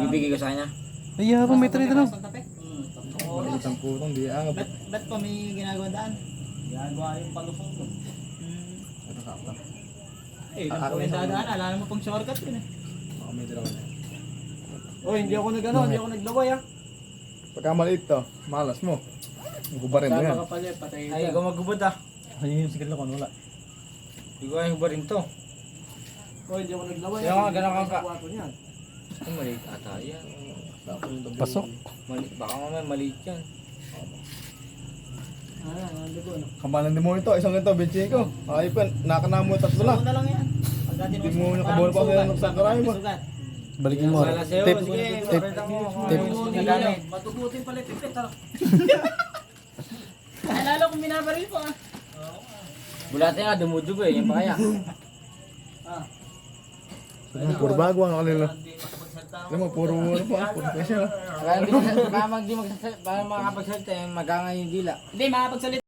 Bibigay ko sa kanya. Ay, habang may trade lang. Isang putong di ang. Ba't pa may ginagawa daan? Ginagawa yung palusong ko. Ito sakto. Eh, kung po yung dadaan, alam mo pang shortcut yun eh. Baka may dalawa na. Oh, hindi ako hindi ako naglaway ah. Pagka maliit to, malas mo. Gubarin mo yan. Pala, patay Ay, ikaw maggubad ah. Ay, yung sigil na wala. Hindi ko ay hubarin to. Oh, hindi ako naglaway. Kaya nga, ganun ka. Kuwato niyan. Ay, maliit ata yan. Pasok. Baka mamaya maliit yan. Ano ko ano? Kamalan din mo ito, isang ito, benching ko. Ay pa, nakanamo tatlo na. Sugat na lang yan. Hindi mo nakabawal pa sa nagsakaray mo. Balikin mo. Wala sa'yo. Tip. Sige, Tip. pakita mo. Tip. Nagamit. Matugutin pala yung pipit. Alala kong binabaril ko ah. Bulate nga, dumudugo eh. Yung pakaya. Puro bago ang kanila. Alam mo, puro ano pa, puro presyo. Para makapagsalita, magangay yung dila. Hindi, makapagsalita.